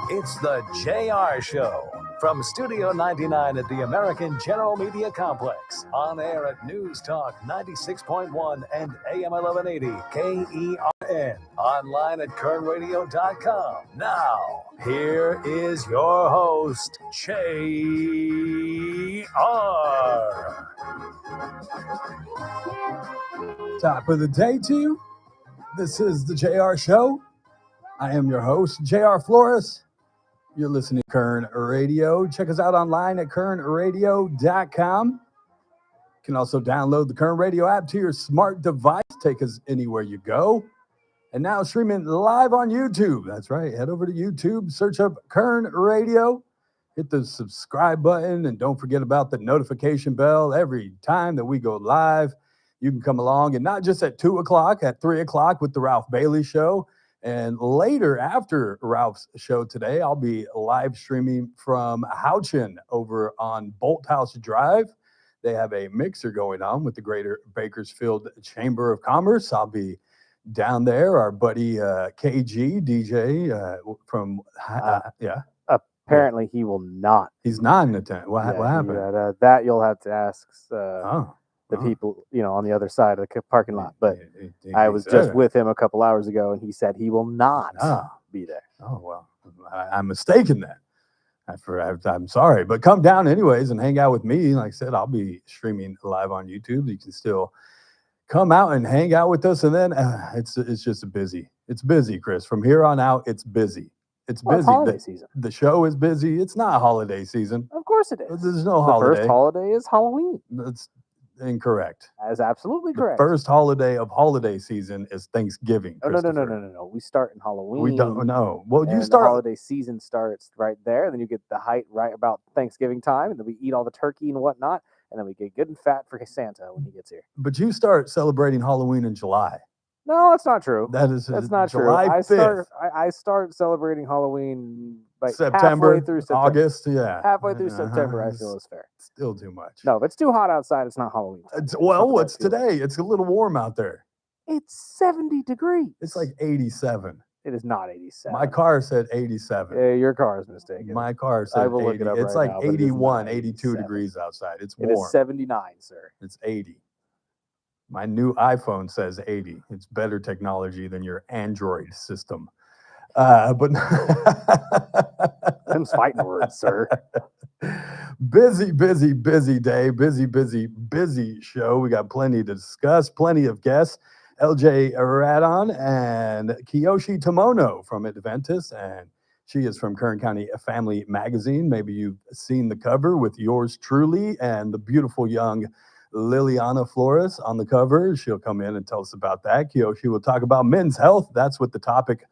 It's the JR Show from Studio 99 at the American General Media Complex. On air at News Talk 96.1 and AM 1180 KERN. Online at kernradio.com. Now, here is your host, JR. Top of the day to you. This is the JR Show. I am your host, JR Flores. You're listening to Kern Radio. Check us out online at kernradio.com. You can also download the Kern Radio app to your smart device. Take us anywhere you go. And now streaming live on YouTube. That's right. Head over to YouTube, search up Kern Radio, hit the subscribe button, and don't forget about the notification bell. Every time that we go live, you can come along, and not just at 2 o'clock, at 3 o'clock with the Ralph Bailey Show. And later, after Ralph's show today, I'll be live streaming from Houchin over on Bolt House Drive. They have a mixer going on with the Greater Bakersfield Chamber of Commerce. I'll be down there. Our buddy KG, DJ from, Apparently, he will not. He's not in attendance. What happened? That you'll have to ask the people, on the other side of the parking lot. But I was just with him a couple hours ago, and he said he will not be there. Oh, well, I'm mistaken then. I'm sorry. But come down anyways and hang out with me. Like I said, I'll be streaming live on YouTube. You can still come out and hang out with us. And then it's just busy. It's busy, Chris. From here on out, it's busy. It's busy. It's holiday season. The show is busy. It's not holiday season. Of course it is. There's no holiday. The first holiday is Halloween. That's incorrect. That is absolutely correct. The first holiday of holiday season is Thanksgiving. No. We start in Halloween. We don't know. Well, you start. The holiday season starts right there. And then you get the height right about Thanksgiving time. And then we eat all the turkey and whatnot. And then we get good and fat for Santa when he gets here. But you start celebrating Halloween in July. No, that's not true. That's not July true. 5th. I start celebrating Halloween like September, halfway through September. August, yeah. Halfway through September, I feel is fair. Still too much. No, if it's too hot outside, it's not Halloween. What's today? It's a little warm out there. It's 70 degrees. It's like 87. It is not 87. My car said 87. Yeah, your car is mistaken. My car said I will 80. look it up It's right like now, 81, 82 degrees outside. It's warm. It is 79, sir. It's 80. My new iPhone says 80. It's better technology than your Android system. But them's fighting words, sir. Busy day. Busy show. We got plenty to discuss, plenty of guests. LJ Radon and Kiyoshi Tomono from Adventist, and she is from Kern County Family Magazine. Maybe you've seen the cover with yours truly and the beautiful young Liliana Flores on the cover. She'll come in and tell us about that. Kiyoshi will talk about men's health. That's what the topic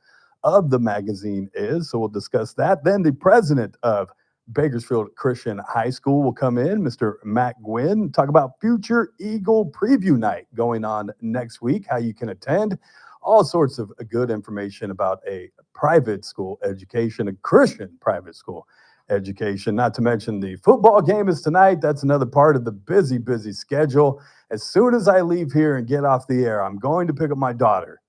of the magazine is. So we'll discuss that. Then the president of Bakersfield Christian High School will come in, Mr. Matt Gwynn, talk about Future Eagle Preview Night going on next week, how you can attend, all sorts of good information about a private school education, a Christian private school education, not to mention the football game is tonight. That's another part of the busy schedule. As soon as I leave here and get off the air, I'm going to pick up my daughter.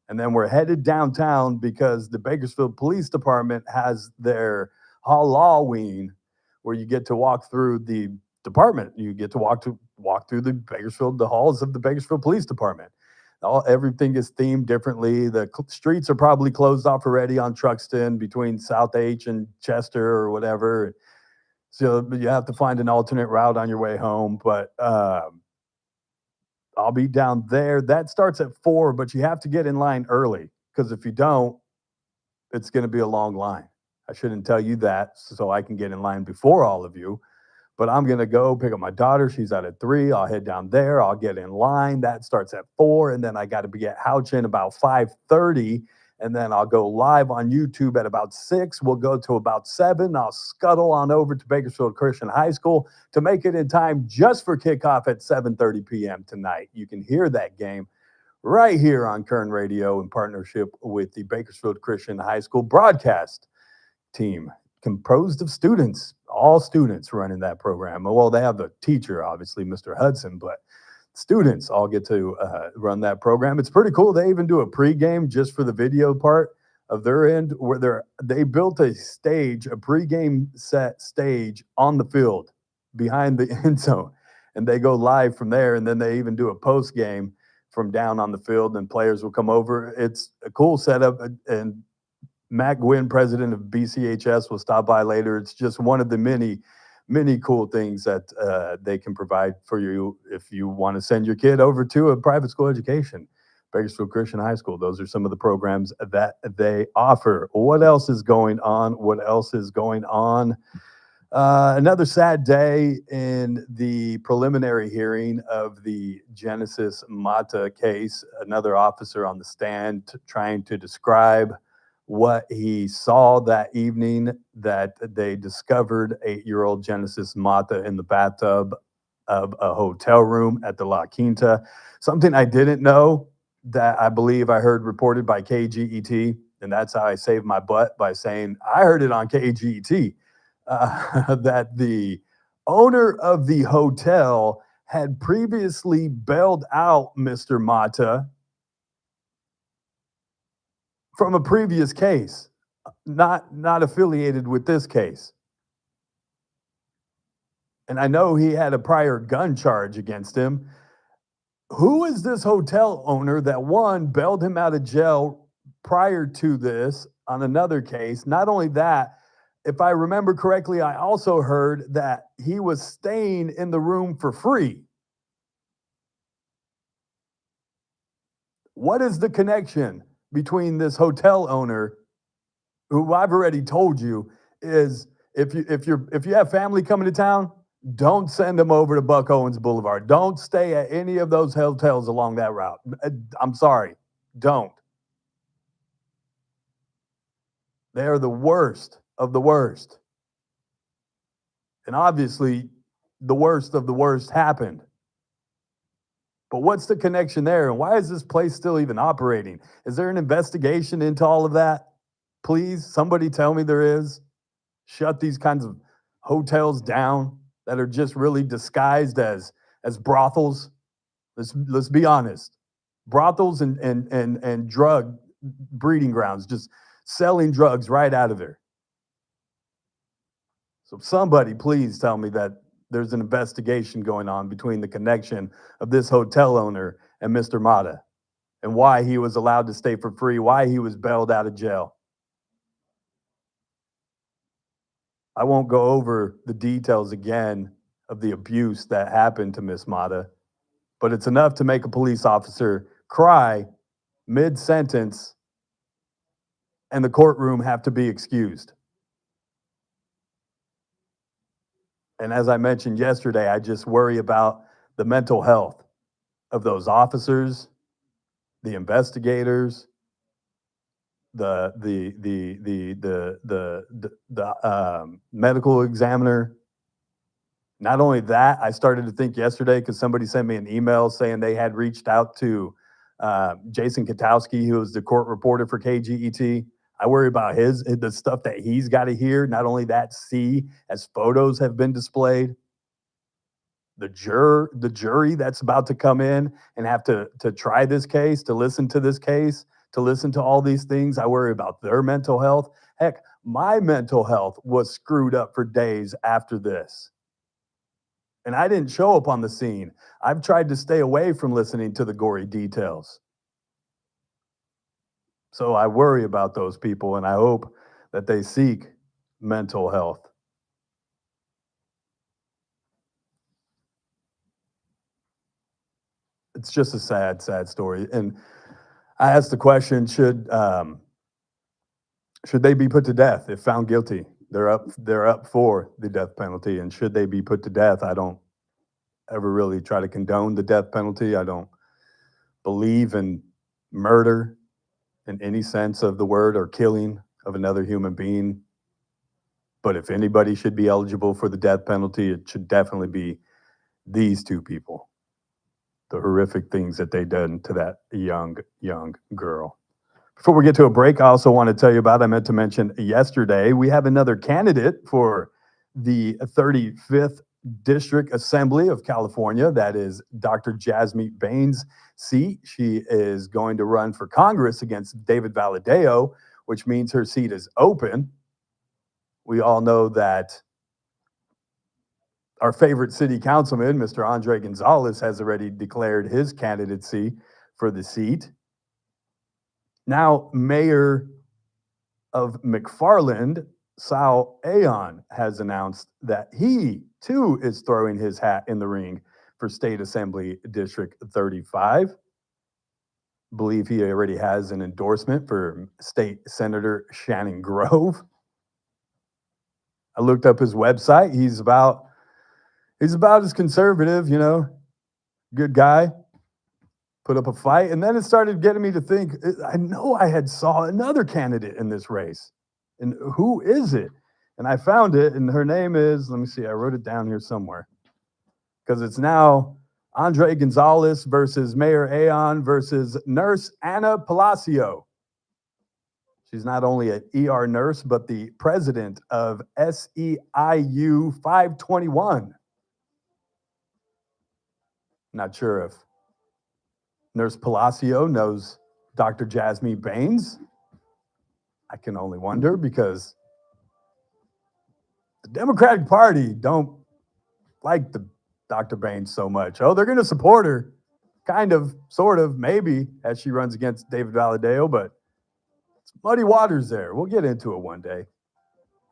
And then we're headed downtown because the Bakersfield Police Department has their Halloween where you get to walk through the department. You get to walk through the halls of the Bakersfield Police Department. Everything is themed differently. The streets are probably closed off already on Truxton between South H and Chester or whatever. So you have to find an alternate route on your way home. But I'll be down there. That starts at 4, but you have to get in line early because if you don't, it's going to be a long line. I shouldn't tell you that so I can get in line before all of you. But I'm going to go pick up my daughter. She's out at 3. I'll head down there. I'll get in line. That starts at 4. And then I got to be at Houchin about 5:30. And then I'll go live on YouTube at about 6. We'll go to about 7. I'll scuttle on over to Bakersfield Christian High School to make it in time just for kickoff at 7:30 p.m. tonight. You can hear that game right here on Kern Radio in partnership with the Bakersfield Christian High School broadcast team, composed of students, all students running that program. Well, they have the teacher, obviously, Mr. Hudson, but students all get to run that program. It's pretty cool. They even do a pregame just for the video part. of their end where they built a stage, a pregame set stage on the field behind the end zone, and they go live from there, and then they even do a post game from down on the field, and players will come over. It's a cool setup, and Matt Gwynn, president of BCHS, will stop by later. It's just one of the many cool things that they can provide for you if you want to send your kid over to a private school education. Bakersfield Christian High School, those are some of the programs that they offer. What else is going on? Another sad day in the preliminary hearing of the Genesis Mata case. Another officer on the stand trying to describe what he saw that evening that they discovered 8-year-old Genesis Mata in the bathtub of a hotel room at the La Quinta. Something I didn't know that I believe I heard reported by KGET, and that's how I saved my butt by saying I heard it on KGET. That the owner of the hotel had previously bailed out Mr. Mata from a previous case, not affiliated with this case. And I know he had a prior gun charge against him. Who is this hotel owner that, one, bailed him out of jail prior to this on another case? Not only that, if I remember correctly, I also heard that he was staying in the room for free. What is the connection between this hotel owner, who I've already told you is if you have family coming to town, don't send them over to Buck Owens Boulevard. Don't stay at any of those hotels along that route. I'm sorry, don't. They are the worst of the worst. And obviously, the worst of the worst happened. But what's the connection there? And why is this place still even operating? Is there an investigation into all of that? Please, somebody tell me there is. Shut these kinds of hotels down that are just really disguised as brothels. Let's be honest. Brothels and drug breeding grounds, just selling drugs right out of there. So somebody please tell me that there's an investigation going on between the connection of this hotel owner and Mr. Mata, and why he was allowed to stay for free, why he was bailed out of jail. I won't go over the details again of the abuse that happened to Miss Mata, but it's enough to make a police officer cry mid-sentence and the courtroom have to be excused. And as I mentioned yesterday, I just worry about the mental health of those officers, the investigators, the medical examiner. Not only that, I started to think yesterday because somebody sent me an email saying they had reached out to Jason Katowski, who was the court reporter for KGET. I worry about the stuff that he's got to hear. Not only that, see as photos have been displayed. The jury that's about to come in and have to try this case, to listen to this case, to listen to all these things. I worry about their mental health. Heck, my mental health was screwed up for days after this. And I didn't show up on the scene. I've tried to stay away from listening to the gory details. So I worry about those people, and I hope that they seek mental health. It's just a sad, sad story. And I asked the question, should they be put to death if found guilty? They're up for the death penalty, and should they be put to death? I don't ever really try to condone the death penalty. I don't believe in murder in any sense of the word, or killing of another human being. But if anybody should be eligible for the death penalty, it should definitely be these two people. The horrific things that they done to that young girl. Before we get to a break, I also want to tell you about, I meant to mention yesterday, we have another candidate for the 35th District Assembly of California. That is Dr. Jasmeet Bains' seat. She is going to run for Congress against David Valadao, which means her seat is open. We all know that our favorite city councilman, Mr. Andre Gonzalez, has already declared his candidacy for the seat. Now, Mayor of McFarland, Sal Aon, has announced that he, too, is throwing his hat in the ring for State Assembly District 35. Believe he already has an endorsement for State Senator Shannon Grove. I looked up his website. He's about as conservative, good guy. Put up a fight, and then it started getting me to think, I know I had saw another candidate in this race, and who is it? And I found it, and her name is, let me see, I wrote it down here somewhere, because it's now Andre Gonzalez versus Mayor Aon versus Nurse Anna Palacio. She's not only an ER nurse, but the president of SEIU 521. Not sure if Nurse Palacio knows Dr. Jasmine Baines. I can only wonder, because the Democratic Party don't like the Dr. Baines so much. Oh, they're going to support her, kind of, sort of, maybe, as she runs against David Valadao, but it's muddy waters there. We'll get into it one day.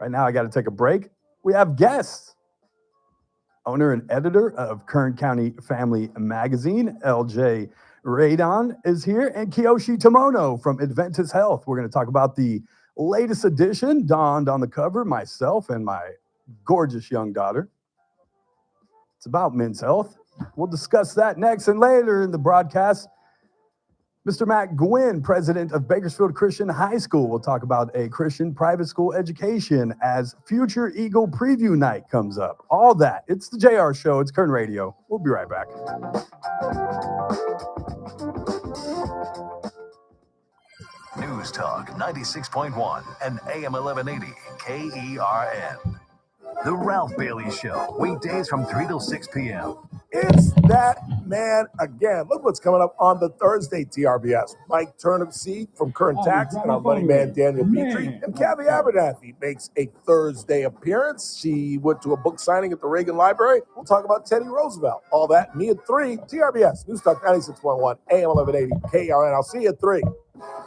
Right now, I got to take a break. We have guests. Owner and editor of Kern County Family Magazine, LJ Radon, is here, and Kiyoshi Tomono from Adventist Health. We're going to talk about the latest edition, donned on the cover, myself and my gorgeous young daughter. It's about men's health. We'll discuss that next, and later in the broadcast, Mr. Matt Gwynn, president of Bakersfield Christian High School, will talk about a Christian private school education as Future Eagle Preview Night comes up. All that. It's the JR Show. It's Kern Radio. We'll be right back. News Talk 96.1 and AM 1180 KERN. The Ralph Bailey Show, weekdays from 3 till 6 p.m. It's that man again. Look what's coming up on the Thursday TRBS. Mike Turnipseed from Kern Tax and our money man Daniel Petrie. And Kathy Abernathy makes a Thursday appearance. She went to a book signing at the Reagan Library. We'll talk about Teddy Roosevelt. All that, me at 3. TRBS, News Talk 96.1, AM 1180, KRN. I'll see you at 3.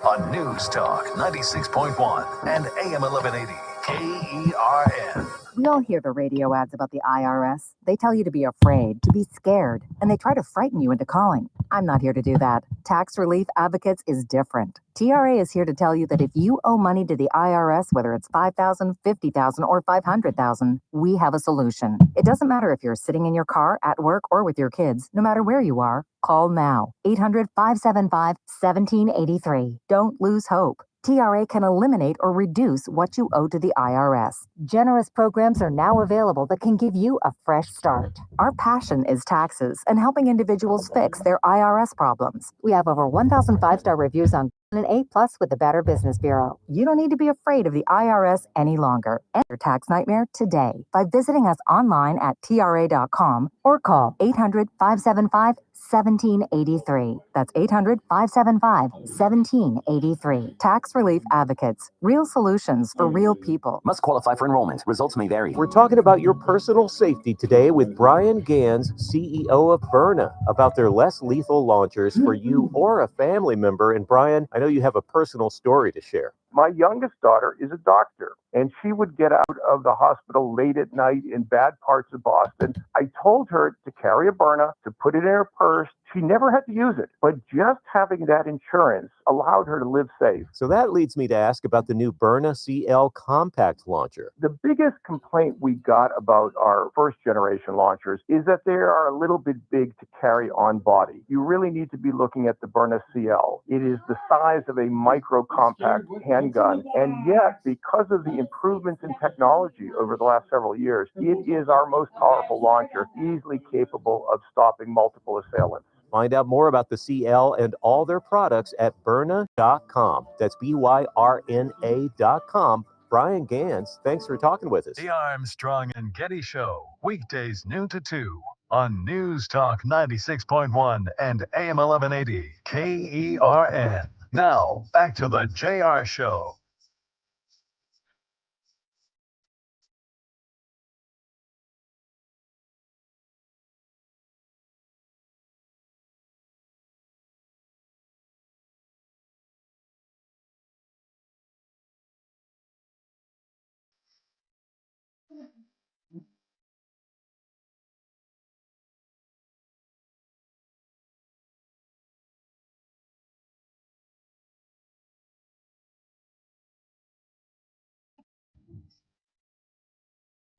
On News Talk 96.1 and AM 1180 KERN. We all hear the radio ads about the IRS. They tell you to be afraid, to be scared, and they try to frighten you into calling. I'm not here to do that. Tax Relief Advocates is different. TRA is here to tell you that if you owe money to the IRS, whether it's $5,000, $50,000, or $500,000, we have a solution. It doesn't matter if you're sitting in your car, at work, or with your kids. No matter where you are, call now. 800-575-1783. Don't lose hope. TRA can eliminate or reduce what you owe to the IRS. Generous programs are now available that can give you a fresh start. Our passion is taxes and helping individuals fix their IRS problems. We have over 1,000 5-star reviews on an A+ with the Better Business Bureau. You don't need to be afraid of the IRS any longer. End your tax nightmare today by visiting us online at TRA.com or call 800-575-1783. That's 800-575-1783. Tax Relief Advocates. Real solutions for real people. Must qualify for enrollment. Results may vary. We're talking about your personal safety today with Brian Gans, CEO of Byrna, about their less lethal launchers for you or a family member. And Brian, I know you have a personal story to share. My youngest daughter is a doctor, and she would get out of the hospital late at night in bad parts of Boston. I told her to carry a Byrna, to put it in her purse. She never had to use it, but just having that insurance allowed her to live safe. So that leads me to ask about the new Byrna CL compact launcher. The biggest complaint we got about our first generation launchers is that they are a little bit big to carry on body. You really need to be looking at the Byrna CL. It is the size of a micro compact handgun, and yet because of the improvements in technology over the last several years, it is our most powerful launcher, easily capable of stopping multiple assailants. Find out more about the CL and all their products at Byrna.com. That's BYRNA.com. Brian Gans, thanks for talking with us. The Armstrong and Getty Show, weekdays noon to 2 on News Talk 96.1 and AM 1180 KERN. Now, back to the JR Show.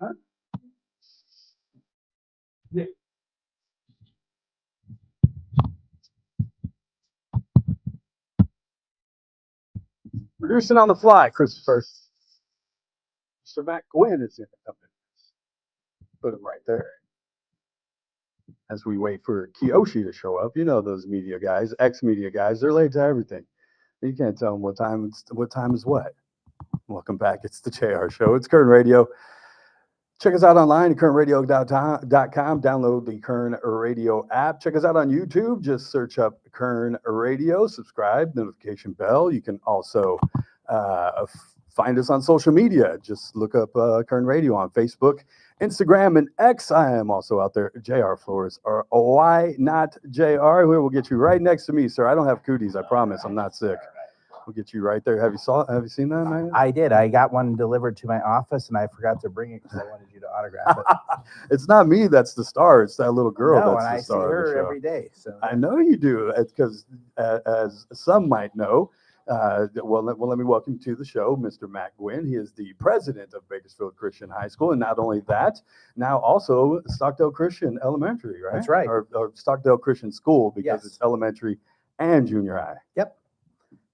Huh? Yeah. Producing on the fly, Christopher. Mr. Matt Gwynn is in the company. Put him right there. As we wait for Kiyoshi to show up, you know those media guys, ex-media guys, they're late to everything. You can't tell them what time is what. Welcome back. It's the JR Show. It's Kern Radio. Check us out online at kernradio.com. Download the Kern Radio app. Check us out on YouTube. Just search up Kern Radio. Subscribe, notification bell. You can also find us on social media. Just look up Kern Radio on Facebook, Instagram, and X. I am also out there. JR Flores, or why not JR? We will get you right next to me, sir. I don't have cooties. I promise. I'm not sick. We'll get you right there. Have you seen that, man? I did. I got one delivered to my office, and I forgot to bring it because I wanted you to autograph it. It's not me that's the star. It's that little girl No, that's and the I see star. her every day. So I know you do. It's because, as some might know, let me welcome to the show Mr. Matt Gwynn. He is the president of Bakersfield Christian High School, and not only that, now also Stockdale Christian Elementary, right? That's right. Or Stockdale Christian School, because Yes. it's elementary and junior high. Yep.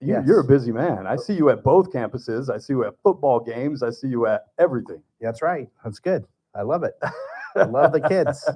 Yes. You're a busy man. I see you at both campuses. I see you at football games. I see you at everything. That's right. That's good. I love it. I love the kids.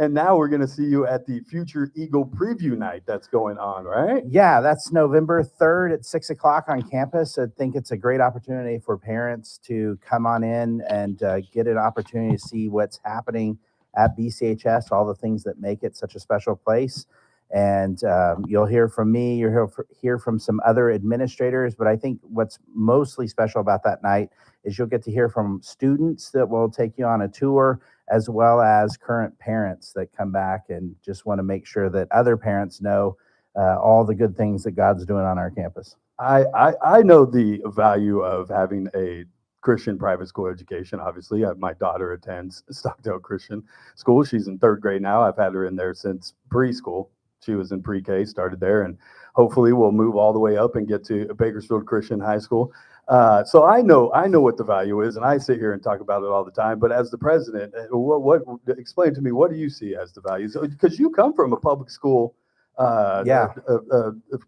And now we're going to see you at the Future Eagle Preview Night that's going on, right? Yeah, that's November 3rd at 6 o'clock on campus. I think it's a great opportunity for parents to come on in and get an opportunity to see what's happening at BCHS, all the things that make it such a special place. And you'll hear from me, you'll hear from some other administrators, but I think what's mostly special about that night is you'll get to hear from students that will take you on a tour, as well as current parents that come back and just want to make sure that other parents know all the good things that God's doing on our campus. I know the value of having a Christian private school education. Obviously, my daughter attends Stockdale Christian School. She's in 3rd grade now. I've had her in there since preschool. She was in pre-K, started there, and hopefully we'll move all the way up and get to Bakersfield Christian High School. So I know what the value is, and I sit here and talk about it all the time. But as the president, what explain to me, what do you see as the value? So, because you come from a public school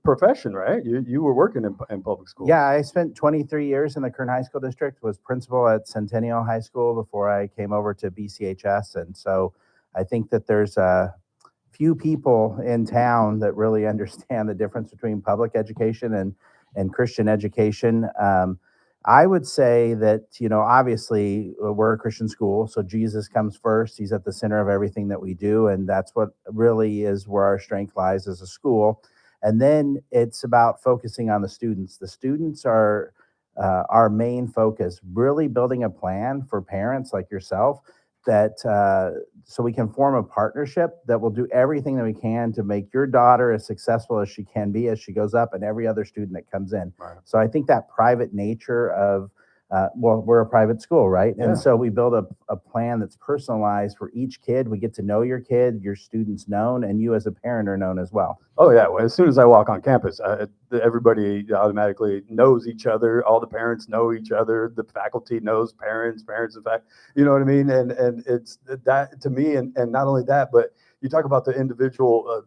profession, right? You were working in public school. Yeah, I spent 23 years in the Kern High School District, was principal at Centennial High School before I came over to BCHS. And so I think that there's few people in town that really understand the difference between public education and Christian education. I would say that, obviously we're a Christian school, so Jesus comes first. He's at the center of everything that we do, and that's what really is where our strength lies as a school. And then it's about focusing on the students. The students are our main focus, really building a plan for parents like yourself that so we can form a partnership that will do everything that we can to make your daughter as successful as she can be as she goes up, and every other student that comes in. Right. So I think that private nature of, we're a private school, right? Yeah. And so we build a plan that's personalized for each kid. We get to know your kid, your students known, and you as a parent are known as well. Oh yeah, well, as soon as I walk on campus, everybody automatically knows each other. All the parents know each other. The faculty knows parents, in fact, you know what I mean? And it's that to me, and not only that, but you talk about the individual,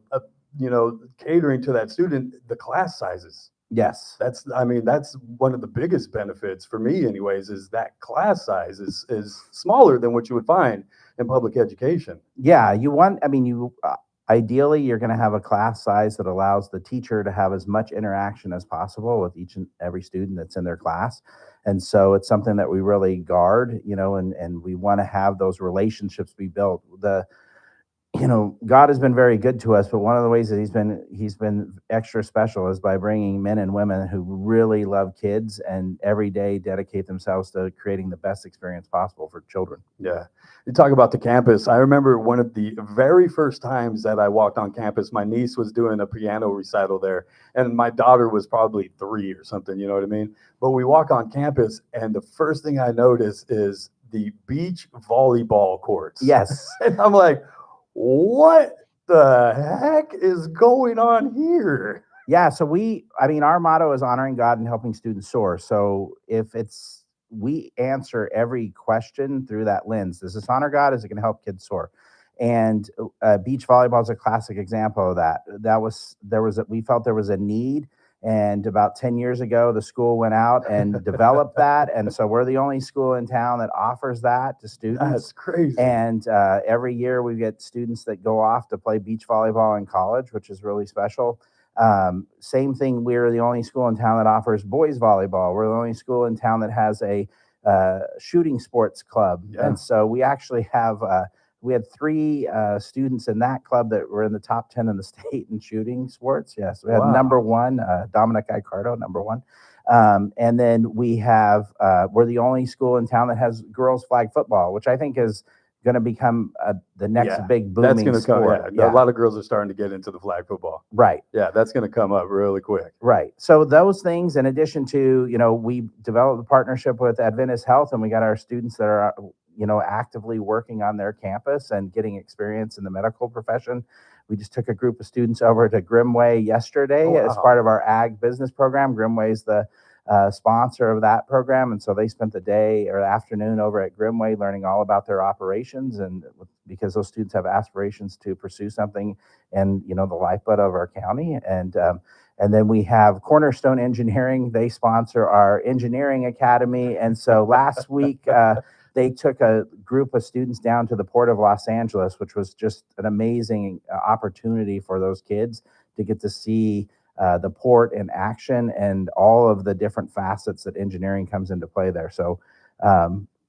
catering to that student, the class sizes. Yes. That's one of the biggest benefits for me anyways, is that class size is smaller than what you would find in public education. Yeah, ideally, you're going to have a class size that allows the teacher to have as much interaction as possible with each and every student that's in their class. And so it's something that we really guard, and we want to have those relationships be built. God has been very good to us, but one of the ways that he's been extra special is by bringing men and women who really love kids and every day dedicate themselves to creating the best experience possible for children. Yeah. You talk about the campus. I remember one of the very first times that I walked on campus, my niece was doing a piano recital there, and my daughter was probably 3 or something, you know what I mean? But we walk on campus, and the first thing I notice is the beach volleyball courts. Yes. And I'm like, what the heck is going on here? Yeah, so our motto is honoring God and helping students soar. So if we answer every question through that lens. Does this honor God? Is it going to help kids soar? And beach volleyball is a classic example of that. We felt there was a need. And about 10 years ago, the school went out and developed that. And so we're the only school in town that offers that to students. That's crazy. And every year we get students that go off to play beach volleyball in college, which is really special. Same thing, we're the only school in town that offers boys volleyball. We're the only school in town that has a shooting sports club. Yeah. And so we actually have... we had 3 students in that club that were in the top 10 in the state in shooting sports. Yes, we had number 1, Dominic Icardo, number 1. And then we have, we're the only school in town that has girls flag football, which I think is going to become the next big booming that's gonna sport. come, yeah. A lot of girls are starting to get into the flag football. Right. Yeah, that's going to come up really quick. Right. So those things, in addition to, we developed a partnership with Adventist Health, and we got our students that are actively working on their campus and getting experience in the medical profession. We just took a group of students over to Grimway yesterday as part of our ag business program. Grimway's the sponsor of that program. And so they spent the day or the afternoon over at Grimway learning all about their operations, and because those students have aspirations to pursue something in, the lifeblood of our county. And then we have Cornerstone Engineering. They sponsor our engineering academy. And so last week, they took a group of students down to the Port of Los Angeles, which was just an amazing opportunity for those kids to get to see the port in action and all of the different facets that engineering comes into play there. So,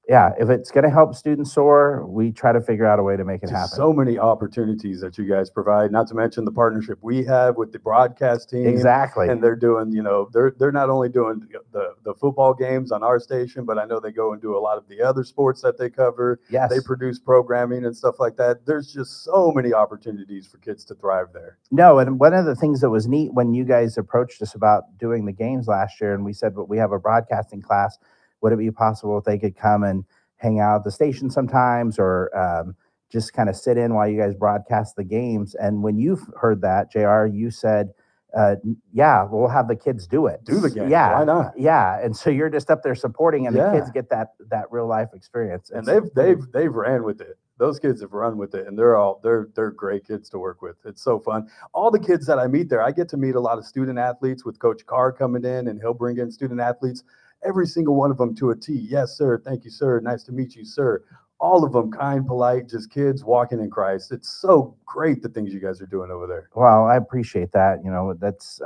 if it's going to help students soar, we try to figure out a way to make it happen. So many opportunities that you guys provide, not to mention the partnership we have with the broadcast team. Exactly. And they're doing, they're not only doing the football games on our station, but I know they go and do a lot of the other sports that they cover. Yes. They produce programming and stuff like that. There's just so many opportunities for kids to thrive there. No, and one of the things that was neat when you guys approached us about doing the games last year, and we said, well, we have a broadcasting class. Would it be possible if they could come and hang out at the station sometimes, or just kind of sit in while you guys broadcast the games? And when you heard that, JR, you said, we'll have the kids do it. Do the game. Yeah. Why not? Yeah. And so you're just up there supporting, and the kids get that real life experience. And they've ran with it. Those kids have run with it, and they're great kids to work with. It's so fun. All the kids that I meet there, I get to meet a lot of student athletes with Coach Carr coming in, and he'll bring in student athletes. Every single one of them to a T. Yes, sir. Thank you, sir. Nice to meet you, sir. All of them kind, polite, just kids walking in Christ. It's so great, the things you guys are doing over there. Well, I appreciate that. That's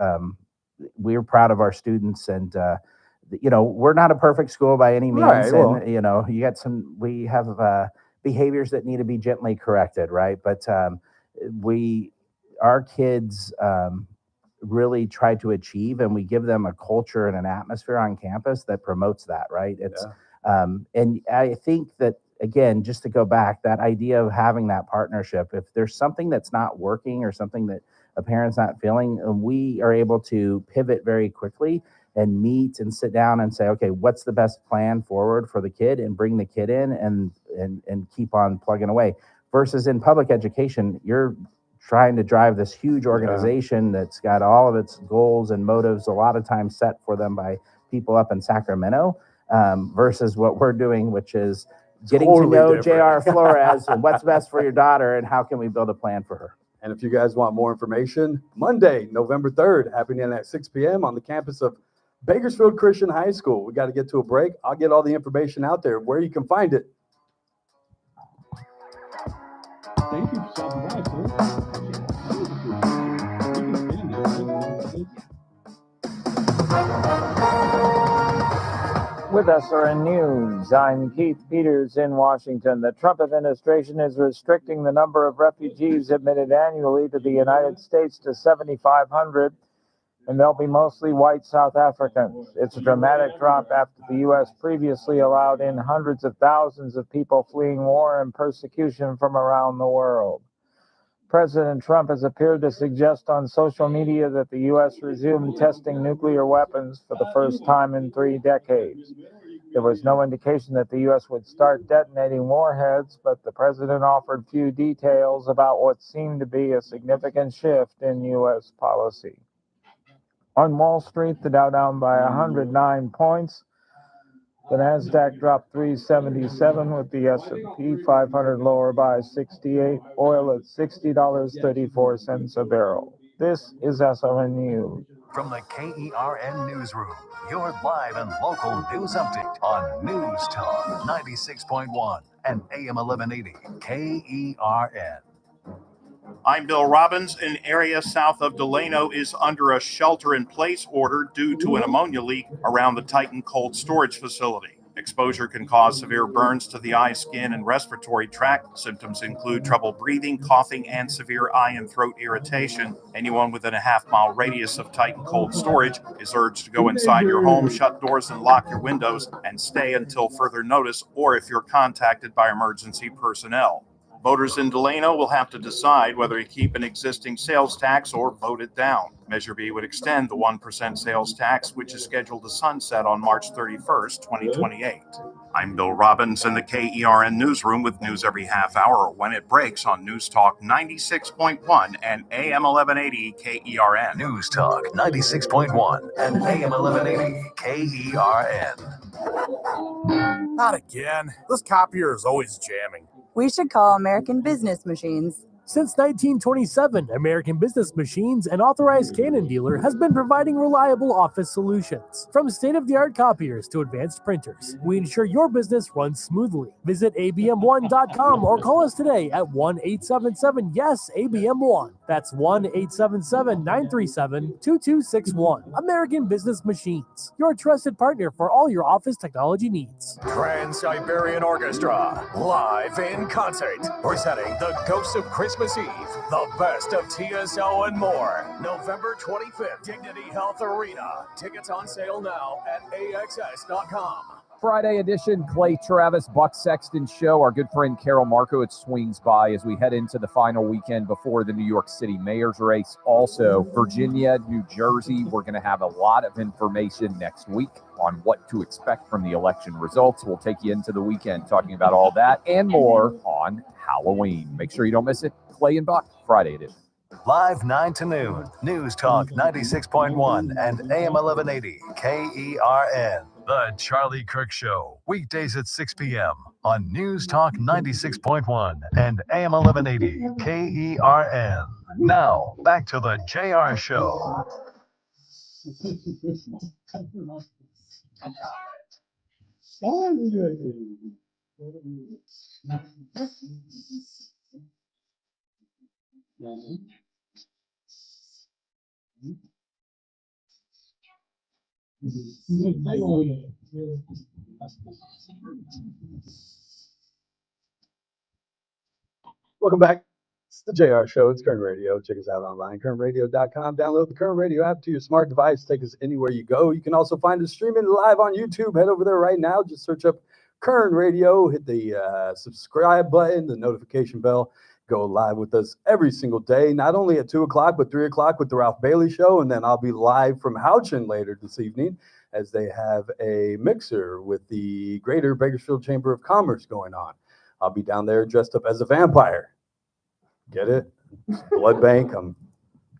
we're proud of our students, and we're not a perfect school by any means. Right, well, and we have behaviors that need to be gently corrected, right? But our kids really try to achieve, and we give them a culture and an atmosphere on campus that promotes that, right? It's and I think that, again, just to go back, that idea of having that partnership, if there's something that's not working or something that a parent's not feeling, we are able to pivot very quickly and meet and sit down and say, okay, what's the best plan forward for the kid, and bring the kid in and keep on plugging away. Versus in public education, you're trying to drive this huge organization that's got all of its goals and motives a lot of times set for them by people up in Sacramento, versus what we're doing, which is getting totally to know different. JR Flores and what's best for your daughter and how can we build a plan for her. And if you guys want more information, Monday, November 3rd, happening at 6 p.m. on the campus of Bakersfield Christian High School. We got to get to a break. I'll get all the information out there where you can find it. Thank you for stopping by, sir. With SRN News, I'm Keith Peters in Washington. The Trump administration is restricting the number of refugees admitted annually to the United States to 7,500, and they'll be mostly white South Africans. It's a dramatic drop after the U.S. previously allowed in hundreds of thousands of people fleeing war and persecution from around the world. President Trump has appeared to suggest on social media that the U.S. resumed testing nuclear weapons for the first time in 3 decades. There was no indication that the U.S. would start detonating warheads, but the president offered few details about what seemed to be a significant shift in U.S. policy. On Wall Street, the Dow down by 109 points. The Nasdaq dropped 377 with the S&P 500 lower by 68. Oil at $60.34 a barrel. This is SRN News. From the KERN Newsroom, your live and local news update on News Talk 96.1 and AM 1180 KERN. I'm Bill Robbins. An area south of Delano is under a shelter-in-place order due to an ammonia leak around the Titan cold storage facility. Exposure can cause severe burns to the eye, skin, and respiratory tract. Symptoms include trouble breathing, coughing, and severe eye and throat irritation. Anyone within a half-mile radius of Titan cold storage is urged to go inside your home, shut doors, and lock your windows, and stay until further notice or if you're contacted by emergency personnel. Voters in Delano will have to decide whether to keep an existing sales tax or vote it down. Measure B would extend the 1% sales tax, which is scheduled to sunset on March 31st, 2028. I'm Bill Robbins in the KERN Newsroom with news every half hour when it breaks on News Talk 96.1 and AM 1180 KERN. News Talk 96.1 and AM 1180 KERN. Not again. This copier is always jamming. We should call American Business Machines. Since 1927, American Business Machines, an authorized Canon dealer, has been providing reliable office solutions. From state-of-the-art copiers to advanced printers, we ensure your business runs smoothly. Visit abm1.com or call us today at 1-877-YES-ABM1. That's 1-877-937-2261. American Business Machines, your trusted partner for all your office technology needs. Trans-Siberian Orchestra, live in concert, presenting the Ghosts of Christmas Eve, the best of TSO and more. November 25th, Dignity Health Arena. Tickets on sale now at AXS.com. Friday edition, Clay Travis, Buck Sexton Show. Our good friend Carol Markowitz swings by as we head into the final weekend before the New York City mayor's race. Also, Virginia, New Jersey. We're going to have a lot of information next week on what to expect from the election results. We'll take you into the weekend talking about all that and more on Halloween. Make sure you don't miss it. Clay and Buck, Friday edition. Live 9 to noon, News Talk 96.1 and AM 1180 KERN. The Charlie Kirk Show, weekdays at 6 p.m. on News Talk 96.1 and AM 1180 KERN. Now, back to the JR Show. Welcome back. It's the JR Show. It's Kern Radio. Check us out online, kernradio.com. Download the Kern Radio app to your smart device. Take us anywhere you go. You can also find us streaming live on YouTube. Head over there right now. Just search up Kern Radio. Hit the subscribe button, the notification bell. Go live with us every single day, not only at 2 o'clock, but 3 o'clock with the Ralph Bailey Show. And then I'll be live from Houchin later this evening as they have a mixer with the Greater Bakersfield Chamber of Commerce going on. I'll be down there dressed up as a vampire. Get it? It's blood bank. I'm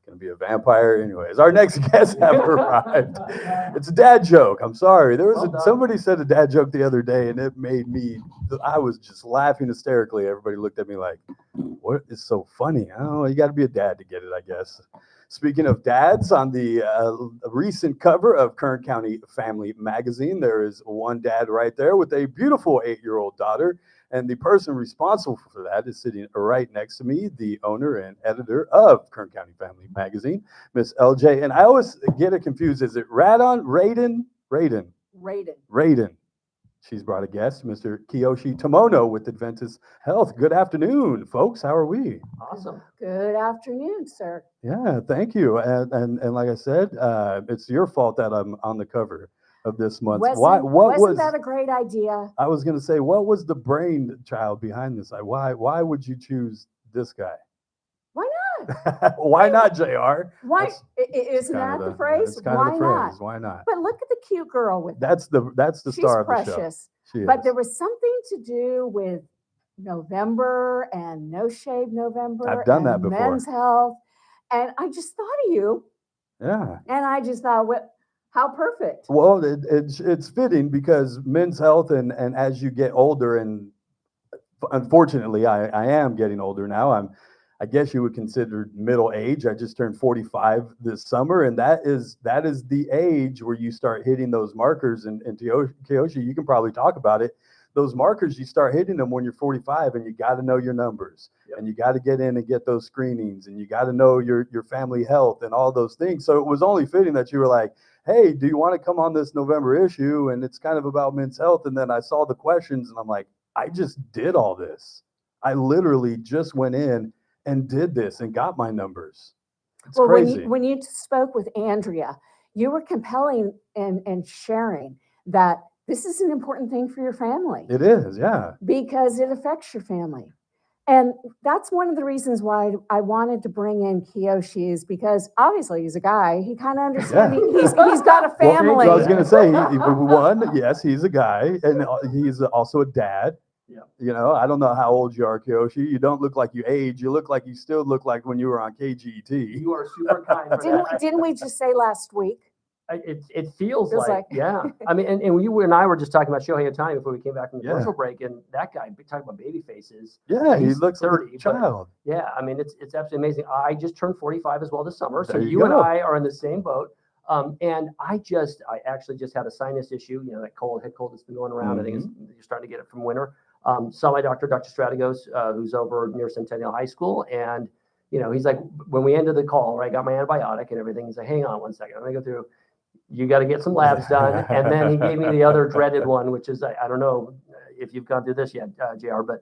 going to be a vampire. Anyways, our next guests have arrived. It's a dad joke. I'm sorry. Somebody said a dad joke the other day, and it made me, I was just laughing hysterically. Everybody looked at me like, what is so funny? I don't know. You got to be a dad to get it, I guess. Speaking of dads, on the recent cover of Kern County Family Magazine, there is one dad right there with a beautiful 8-year-old daughter. And the person responsible for that is sitting right next to me, the owner and editor of Kern County Family Magazine, Miss LJ. And I always get it confused. Is it Radon? Radon. She's brought a guest, Mr. Kiyoshi Tomono with Adventist Health. Good afternoon, folks. How are we? Awesome. Good afternoon, sir. Yeah, thank you. And like I said, it's your fault that I'm on the cover of this month. Wasn't that a great idea? I was going to say, what was the brainchild behind this? Why would you choose this guy? Why not? Why not, JR? Why isn't that the phrase? That's kind of the phrase. Why not? But look at the cute girl with that's the star of the show. She's precious. She but is. There was something to do with November and No Shave November. I've done that before. Men's Health, and I just thought of you. Yeah. And I just thought, How perfect. Well, it's fitting because Men's Health and as you get older, and unfortunately I am getting older now. I guess you would consider middle age. I just turned 45 this summer, and that is the age where you start hitting those markers. And Kiyoshi, you can probably talk about it. Those markers, you start hitting them when you're 45, and you got to know your numbers, and you got to get in and get those screenings, and you got to know your family health and all those things. So it was only fitting that you were like, hey, do you want to come on this November issue? And it's kind of about men's health. And then I saw the questions, and I'm like, I just did all this. I literally just went in and did this and got my numbers. It's crazy. When you spoke with Andrea, you were compelling and sharing that this is an important thing for your family. It is, yeah. Because it affects your family. And that's one of the reasons why I wanted to bring in Kiyoshi, is because obviously he's a guy. He kind of understands. Yeah. He's got a family. Well, I was going to say, one, yes, he's a guy, and he's also a dad. Yeah. You know, I don't know how old you are, Kiyoshi. You don't look like you age. You look like you still look like when you were on KGT. You are super kind. Didn't we just say last week? It feels like, yeah. I mean, and you and I were just talking about Shohei Ohtani before we came back from the commercial break, and that guy, talking about baby faces. Yeah, he looks 30, like a child. Yeah, I mean, it's absolutely amazing. I just turned 45 as well this summer, so you and I are in the same boat. And I actually just had a sinus issue, you know, that head cold that's been going around. Mm-hmm. I think you're starting to get it from winter. Saw my doctor, Dr. Strategos, who's over near Centennial High School. And, you know, he's like, when we ended the call, right, got my antibiotic and everything. He's like, hang on one second. I'm going to go through. You got to get some labs done. And then he gave me the other dreaded one, which is, I don't know if you've gone through this yet, JR, but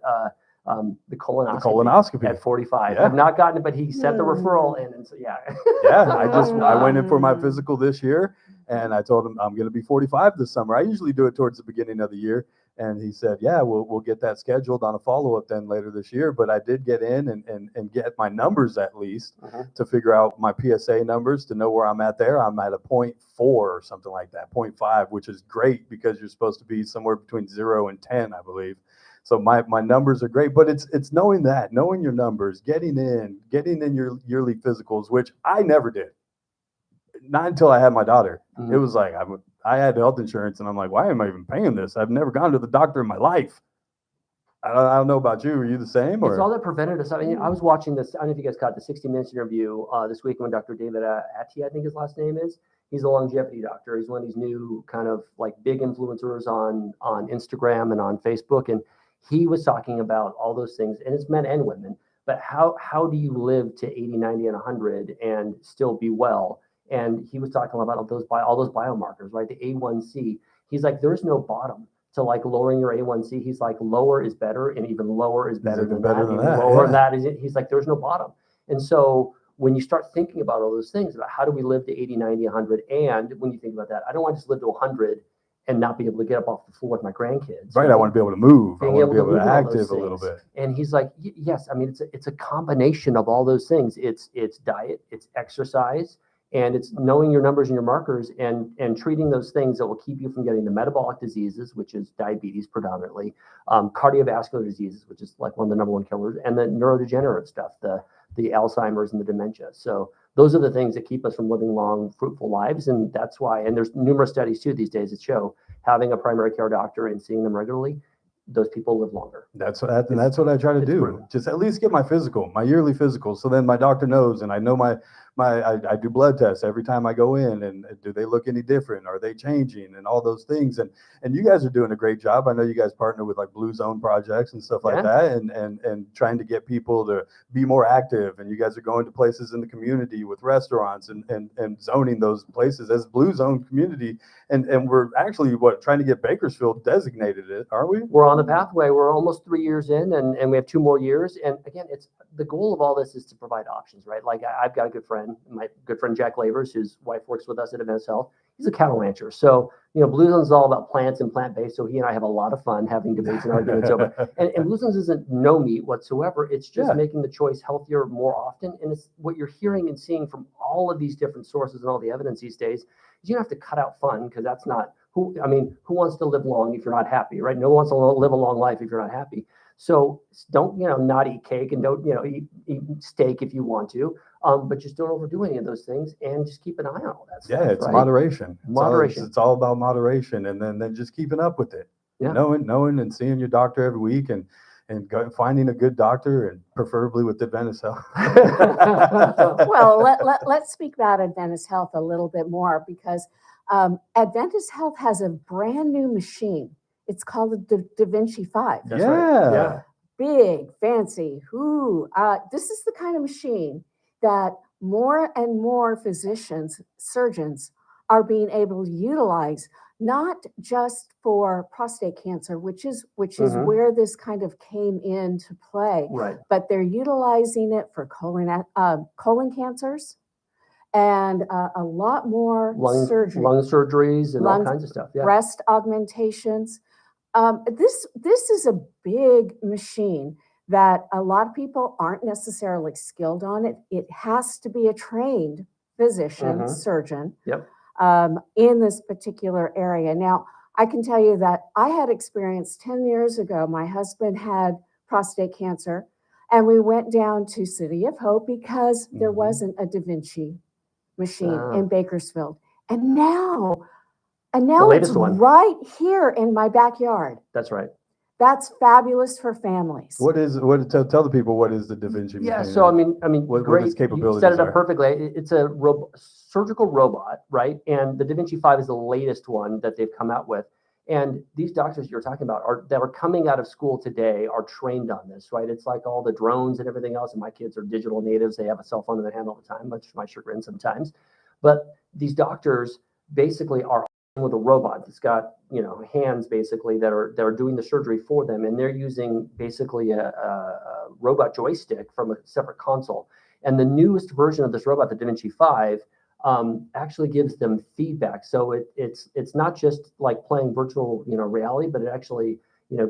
the colonoscopy at 45. Yeah. I've not gotten it, but he sent the referral in. And so, yeah. Yeah, I went in for my physical this year, and I told him I'm going to be 45 this summer. I usually do it towards the beginning of the year. And he said, yeah, we'll get that scheduled on a follow-up then later this year. But I did get in and get my numbers at least to figure out my PSA numbers to know where I'm at there. I'm at a 0.4 or something like that, 0.5, which is great because you're supposed to be somewhere between 0 and 10, I believe. So my numbers are great, but it's knowing your numbers, getting in your yearly physicals, which I never did. Not until I had my daughter. Mm-hmm. It was like I had health insurance, and I'm like, why am I even paying this? I've never gone to the doctor in my life. I don't know about you. Are you the same? Or? It's all that preventative stuff. I mean, I was watching this. I don't know if you guys caught the 60 Minutes interview this week when Dr. David Attia, I think his last name is. He's a longevity doctor. He's one of these new kind of like big influencers on Instagram and on Facebook. And he was talking about all those things, and it's men and women. But how do you live to 80, 90, and 100 and still be well? And he was talking about all those biomarkers, right? The A1C. He's like, there's no bottom to like lowering your A1C. He's like, lower is better, and even lower is better than that. Even lower than that is it. He's like, there's no bottom. And so when you start thinking about all those things, about how do we live to 80, 90, 100, and when you think about that, I don't want to just live to 100 and not be able to get up off the floor with my grandkids. Right. I want to be able to move. I want to be able to active a little bit. And he's like, yes, I mean, it's a combination of all those things. It's diet, it's exercise, and it's knowing your numbers and your markers and treating those things that will keep you from getting the metabolic diseases, which is diabetes predominantly, cardiovascular diseases, which is like one of the number one killers, and the neurodegenerative stuff, the Alzheimer's and the dementia. So those are the things that keep us from living long, fruitful lives. And that's why, and there's numerous studies too these days that show having a primary care doctor and seeing them regularly, those people live longer. That's what I try to do. Brutal. Just at least get my physical, my yearly physical. So then my doctor knows, and I know I do blood tests every time I go in, and do they look any different? Are they changing and all those things? And you guys are doing a great job. I know you guys partner with like Blue Zone projects and stuff like that, and trying to get people to be more active. And you guys are going to places in the community with restaurants and zoning those places as Blue Zone community. And we're actually trying to get Bakersfield designated, aren't we? We're on the pathway. We're almost 3 years in, and we have 2 more years. And again, it's the goal of all this is to provide options, right? Like I've got a good friend, my good friend Jack Lavers, whose wife works with us at Adventist Health. He's a cattle rancher. So, you know, Blue Zones is all about plants and plant-based. So he and I have a lot of fun having debates and arguments over. And Blue Zones isn't no meat whatsoever. It's just making the choice healthier more often. And it's what you're hearing and seeing from all of these different sources and all the evidence these days. You don't have to cut out fun, because that's not who wants to live long if you're not happy, right? No one wants to live a long life if you're not happy. So don't, not eat cake, and don't, eat steak if you want to, but just don't overdo any of those things, and just keep an eye on all that stuff. Yeah, it's right? moderation. Moderation. It's all about moderation, and then just keeping up with it. Yeah. Knowing and seeing your doctor every week, and finding a good doctor, and preferably with Adventist Health. Well, let's speak about Adventist Health a little bit more, because Adventist Health has a brand new machine. It's called the Da Vinci 5. That's right. Yeah. Big, fancy. This is the kind of machine that more and more physicians, surgeons are being able to utilize, not just for prostate cancer, which is where this kind of came into play, right? But they're utilizing it for colon cancers, and a lot more lung surgeries and all kinds of stuff. Yeah. Breast augmentations. This is a big machine that a lot of people aren't necessarily skilled on it. It has to be a trained physician, surgeon. Yep. In this particular area. Now, I can tell you that I had experience 10 years ago. My husband had prostate cancer, and we went down to City of Hope because there wasn't a Da Vinci machine in Bakersfield. And now it's right here in my backyard. That's right. That's fabulous for families. Tell the people, what is the Da Vinci machine? Yeah, so I mean, what great. its capabilities You set it up are. perfectly. It's a surgical robot, right? And the Da Vinci 5 is the latest one that they've come out with. And these doctors you're talking about that are coming out of school today are trained on this, right? It's like all the drones and everything else. And my kids are digital natives. They have a cell phone in their hand all the time, much to my chagrin sometimes. But these doctors basically are with a robot that's got hands basically that are doing the surgery for them, and they're using basically a robot joystick from a separate console. And the newest version of this robot, the Da Vinci 5, actually gives them feedback. So it's not just like playing virtual reality, but it actually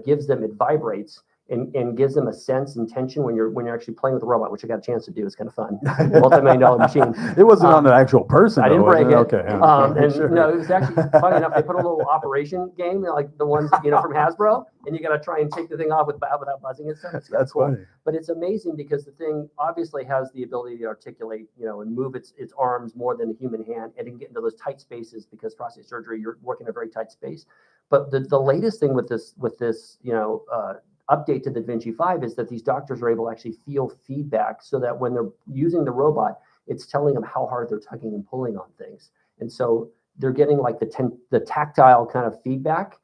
gives them, it vibrates and gives them a sense and tension when you're actually playing with the robot, which I got a chance to do. It's kind of fun. Multi-million-dollar machine. It wasn't on an actual person. I didn't break it. Okay. And no, it was actually funny enough. They put a little operation game, like the ones from Hasbro, and you got to try and take the thing off without buzzing and stuff. That's cool. Funny. But it's amazing because the thing obviously has the ability to articulate, and move its arms more than a human hand, and it can get into those tight spaces because prostate surgery, you're working in a very tight space. But the latest thing with this update to the Da Vinci 5 is that these doctors are able to actually feel feedback, so that when they're using the robot, it's telling them how hard they're tugging and pulling on things. And so they're getting like the tactile kind of feedback.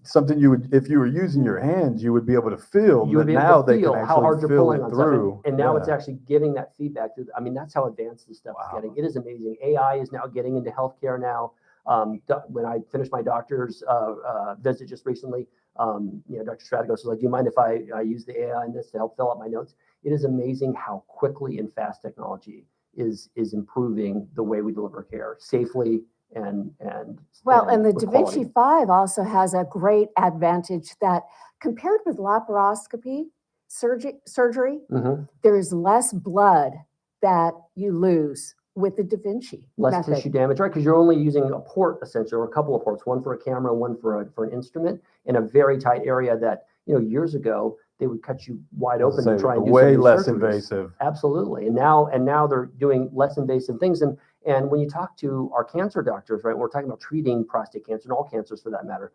Something you would, if you were using your hands, you would be able to feel. You would be able to feel how hard you're pulling on through. And now it's actually giving that feedback. I mean, that's how advanced this stuff is getting. It is amazing. AI is now getting into healthcare now. When I finished my doctor's visit just recently, Dr. Strategos was like, "Do you mind if I use the AI in this to help fill out my notes?" It is amazing how quickly and fast technology is improving the way we deliver care safely and the Da Vinci 5 also has a great advantage that compared with laparoscopy surgery, there is less blood that you lose with the Da Vinci less tissue damage, right? Because you're only using a port essentially, or a couple of ports, one for a camera, one for an instrument, in a very tight area that years ago they would cut you wide open to try and do way less surgeries. Invasive. Absolutely, and now they're doing less invasive things. And when you talk to our cancer doctors, right, we're talking about treating prostate cancer and all cancers for that matter.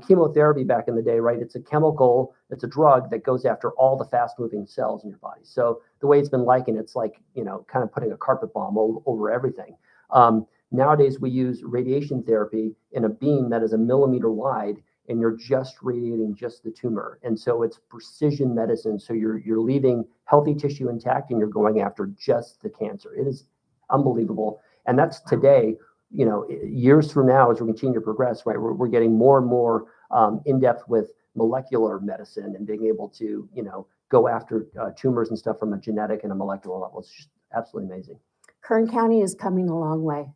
Chemotherapy back in the day, right? It's a chemical, it's a drug that goes after all the fast-moving cells in your body. So the way it's been likened, it's like, kind of putting a carpet bomb over everything. Nowadays, we use radiation therapy in a beam that is 1 millimeter wide, and you're just radiating just the tumor. And so it's precision medicine. So you're leaving healthy tissue intact, and you're going after just the cancer. It is unbelievable. And that's today. Years from now, as we continue to progress, right, we're getting more and more in depth with molecular medicine and being able to, go after tumors and stuff from a genetic and a molecular level. It's just absolutely amazing. Kern County is coming a long way.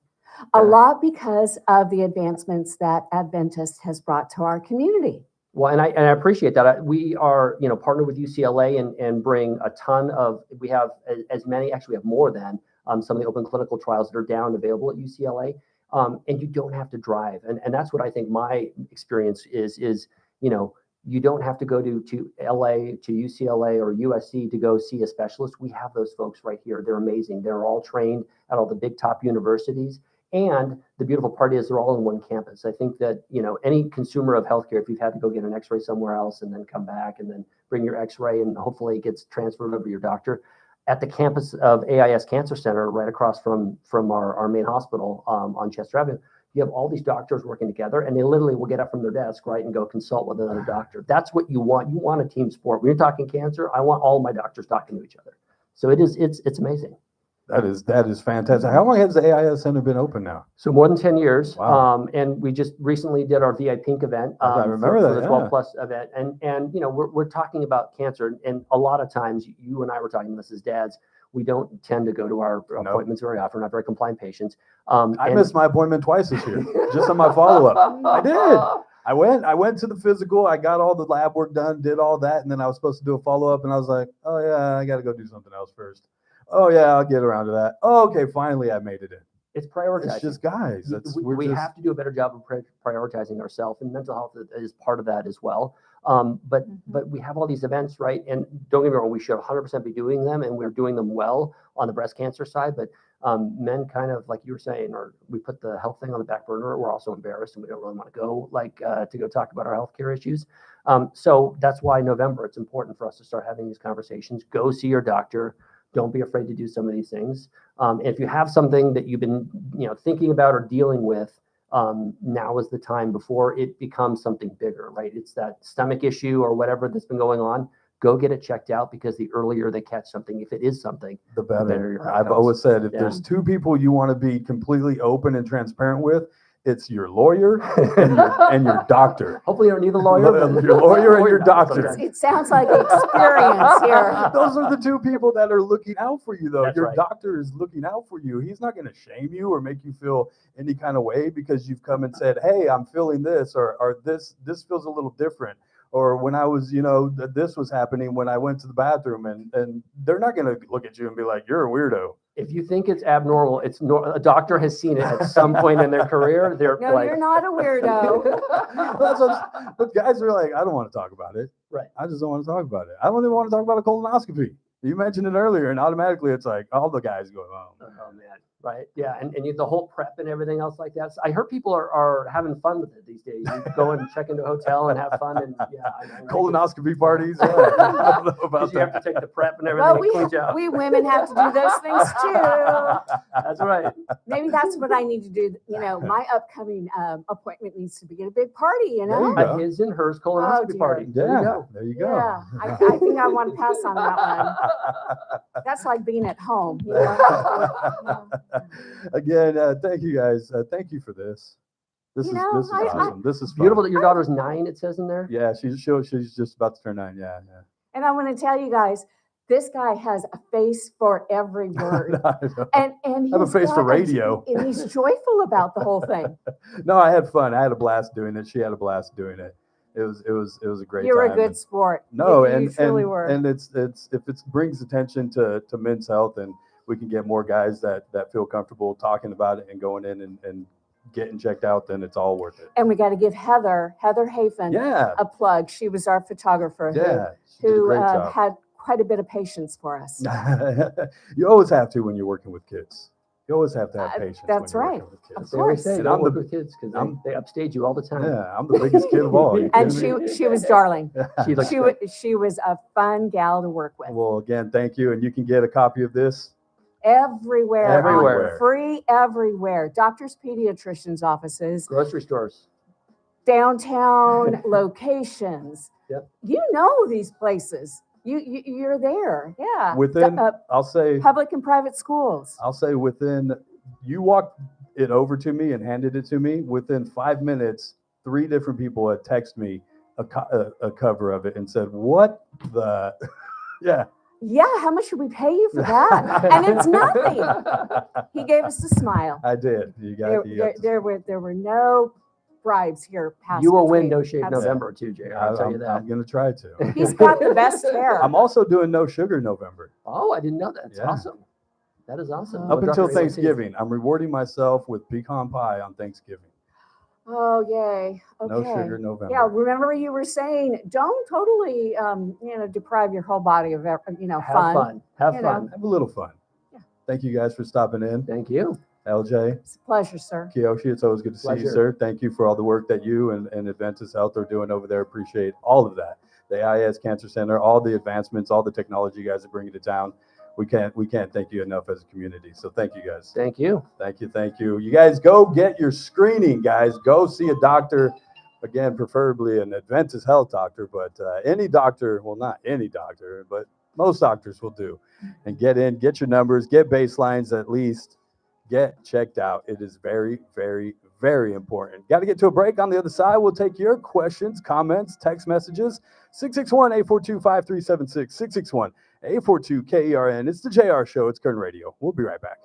A lot because of the advancements that Adventist has brought to our community. Well, and I appreciate that. We are, partnered with UCLA and bring a ton of, we have as many, actually we have more than some of the open clinical trials that are down available at UCLA. And you don't have to drive. And that's what I think my experience is, You don't have to go to LA, to UCLA or USC to go see a specialist. We have those folks right here. They're amazing. They're all trained at all the big top universities. And the beautiful part is they're all in one campus. I think that, any consumer of healthcare, if you've had to go get an x-ray somewhere else and then come back and then bring your x-ray and hopefully it gets transferred over to your doctor, at the campus of AIS Cancer Center, right across from our main hospital on Chester Avenue, you have all these doctors working together, and they literally will get up from their desk, right, and go consult with another doctor. That's what you want. You want a team sport. When you're talking cancer, I want all my doctors talking to each other. So it's amazing. That is fantastic. How long has the AIS Center been open now? So more than 10 years. Wow. And we just recently did our VI Pink event. I remember for that, the 12 plus event. And we're talking about cancer. And a lot of times you and I were talking this as dads. We don't tend to go to our appointments very often. We're not very compliant patients. I missed my appointment twice this year, just on my follow-up. I did. I went to the physical. I got all the lab work done, did all that, and then I was supposed to do a follow-up, and I was like, oh yeah, I got to go do something else first. Oh yeah, I'll get around to that. Oh, okay, finally I made it in. It's prioritizing. It's just guys. We have to do a better job of prioritizing ourselves, and mental health is part of that as well. But we have all these events, right? And don't get me wrong, we should 100% be doing them, and we're doing them well on the breast cancer side. But men kind of, like you were saying, or we put the health thing on the back burner. We're also embarrassed, and we don't really want to go to go talk about our healthcare issues. So that's why November, it's important for us to start having these conversations. Go see your doctor. Don't be afraid to do some of these things. If you have something that you've been, thinking about or dealing with, now is the time before it becomes something bigger, right? It's that stomach issue or whatever that's been going on. Go get it checked out, because the earlier they catch something, if it is something, the better. I've always said, if there's two people you want to be completely open and transparent with, it's your lawyer and your doctor. Hopefully, you don't need the lawyer. Your lawyer and your doctor. It sounds like experience here. Those are the two people that are looking out for you, though. That's your right. doctor is looking out for you. He's not going to shame you or make you feel any kind of way because you've come and said, hey, I'm feeling this, or this feels a little different. Or when I was, this was happening when I went to the bathroom, and they're not going to look at you and be like, you're a weirdo. If you think it's abnormal, a doctor has seen it at some point in their career. They're No, like, you're not a weirdo. But guys are like, I don't want to talk about it. Right. I just don't want to talk about it. I don't even want to talk about a colonoscopy. You mentioned it earlier, and automatically it's like all the guys go, oh man. Right. Yeah. And the whole prep and everything else like that. So I heard people are having fun with it these days. You go and check into a hotel and have fun. And colonoscopy parties. I don't know about you have to take the prep and everything. Well, we women have to do those things too. That's right. Maybe that's what I need to do. My upcoming appointment needs to be at a big party, A his and hers colonoscopy party. Yeah. There you go. Yeah. I think I want to pass on that one. That's like being at home. Again, thank you guys. Thank you for this. This is awesome. This is fun. Beautiful that your daughter's 9. It says in there. Yeah, she's just about to turn 9. Yeah. And I want to tell you guys, this guy has a face for every word, and I have a face for radio. And he's joyful about the whole thing. No, I had fun. I had a blast doing it. She had a blast doing it. It was a great. You're time. a good sport. No, you truly were. And it's if it brings attention to men's health, and we can get more guys that feel comfortable talking about it and going in and getting checked out, then it's all worth it. And we got to give Heather Hafen a plug. She was our photographer who had quite a bit of patience for us. You always have to when you're working with kids. You always have to have patience. That's right. Of course. They don't work with kids because they upstage you all the time. Yeah, I'm the biggest kid of all. And she was darling. She was a fun gal to work with. Well, again, thank you. And you can get a copy of this everywhere. Free everywhere. Doctors, pediatricians' offices, grocery stores, downtown locations. Yep. You know these places. You're there. Yeah. Within, I'll say, public and private schools. I'll say you walked it over to me and handed it to me. Within 5 minutes, 3 different people had texted me a cover of it and said, "What the?" Yeah. Yeah, how much should we pay you for that? And it's nothing. He gave us a smile. I did. There were no bribes here. You will win No Shave November too, JR. I'll tell you that. I'm going to try to. He's got the best hair. I'm also doing No Sugar November. Oh, I didn't know that. That's awesome. That is awesome. Up until Thanksgiving, I'm rewarding myself with pecan pie on Thanksgiving. Oh, yay. Okay. No sugar November. Yeah, remember you were saying don't totally, deprive your whole body of, Have fun. fun. Have fun. Have a little fun. Yeah. Thank you guys for stopping in. Thank you. LJ. It's a pleasure, sir. Kiyoshi, it's always good to see you, sir. Thank you for all the work that you and Adventist Health are doing over there. Appreciate all of that. The IS Cancer Center, all the advancements, all the technology you guys are bringing to town. We can't thank you enough as a community. So thank you guys. Thank you. Thank you. Thank you. You guys go get your screening, guys. Go see a doctor. Again, preferably an Adventist Health doctor, but any doctor, well, not any doctor, but most doctors will do. And get in, get your numbers, get baselines at least. Get checked out. It is very, very, very important. Got to get to a break. On the other side, we'll take your questions, comments, text messages. 661-842-5376. 661-842-KERN. It's the JR Show. It's Kern Radio. We'll be right back.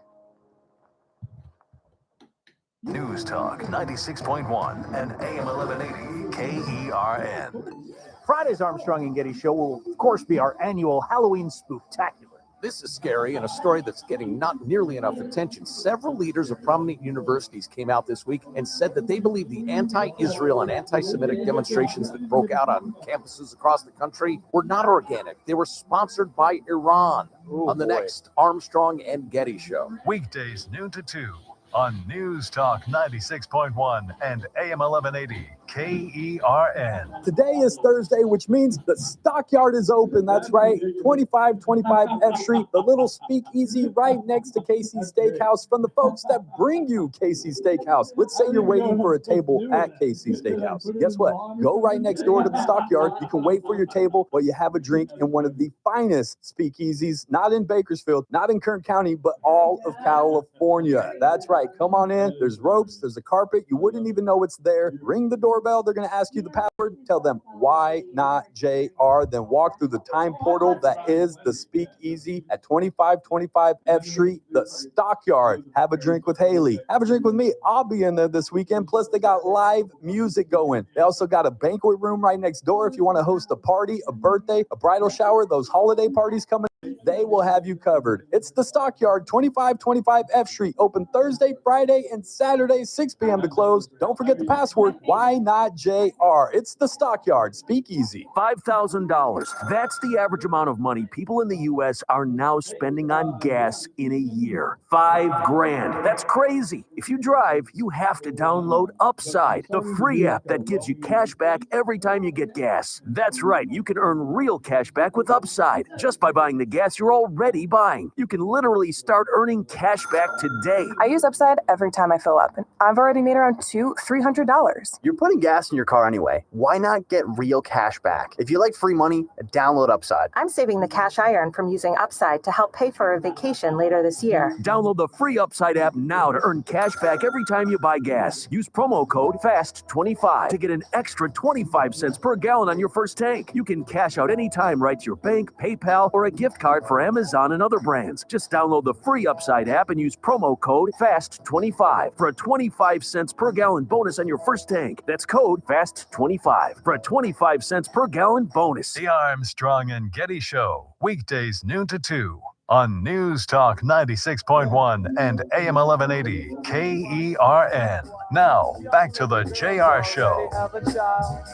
News Talk 96.1 and AM 1180 KERN. Friday's Armstrong and Getty Show will, of course, be our annual Halloween spooktacular. This is scary and a story that's getting not nearly enough attention. Several leaders of prominent universities came out this week and said that they believe the anti-Israel and anti-Semitic demonstrations that broke out on campuses across the country were not organic. They were sponsored by Iran. On the next Armstrong and Getty Show. Weekdays noon to 2 on News Talk 96.1 and AM 1180 KERN. Today is Thursday, which means the stockyard is open. That's right, 2525 F Street, the little speakeasy right next to KC Steakhouse from the folks that bring you KC Steakhouse. Let's say you're waiting for a table at KC Steakhouse. Guess what? Go right next door to the stockyard. You can wait for your table while you have a drink in one of the finest speakeasies, not in Bakersfield, not in Kern County, but all of California. That's right. Come on in. There's ropes. There's a carpet. You wouldn't even know it's there. Ring the doorbell. They're going to ask you the password. Tell them, why not JR? Then walk through the time portal that is the speakeasy at 2525 F Street, the stockyard. Have a drink with Haley. Have a drink with me. I'll be in there this weekend. Plus, they got live music going. They also got a banquet room right next door if you want to host a party, a birthday, a bridal shower, those holiday parties coming. They will have you covered. It's the Stockyard, 2525 F Street, open Thursday, Friday, and Saturday, 6 p.m. to close. Don't forget the password, why not JR? It's the Stockyard, speakeasy. $5,000. That's the average amount of money people in the U.S. are now spending on gas in a year. $5,000. That's crazy. If you drive, you have to download Upside, the free app that gives you cash back every time you get gas. That's right. You can earn real cash back with Upside just by buying the gas you're already buying. You can literally start earning cash back today. I use Upside every time I fill up, and I've already made around $300. You're putting gas in your car anyway. Why not get real cash back? If you like free money, download Upside. I'm saving the cash I earn from using Upside to help pay for a vacation later this year. Download the free Upside app now to earn cash back every time you buy gas. Use promo code FAST25 to get an extra 25 cents per gallon on your first tank. You can cash out anytime right to your bank, PayPal, or a gift card for Amazon and other brands. Just download the free Upside app and use promo code FAST25 for a 25 cents per gallon bonus on your first tank. That's code FAST25 for a 25 cents per gallon bonus. The Armstrong and Getty Show, weekdays noon to 2 on News Talk 96.1 and AM 1180 KERN. Now, back to the JR Show.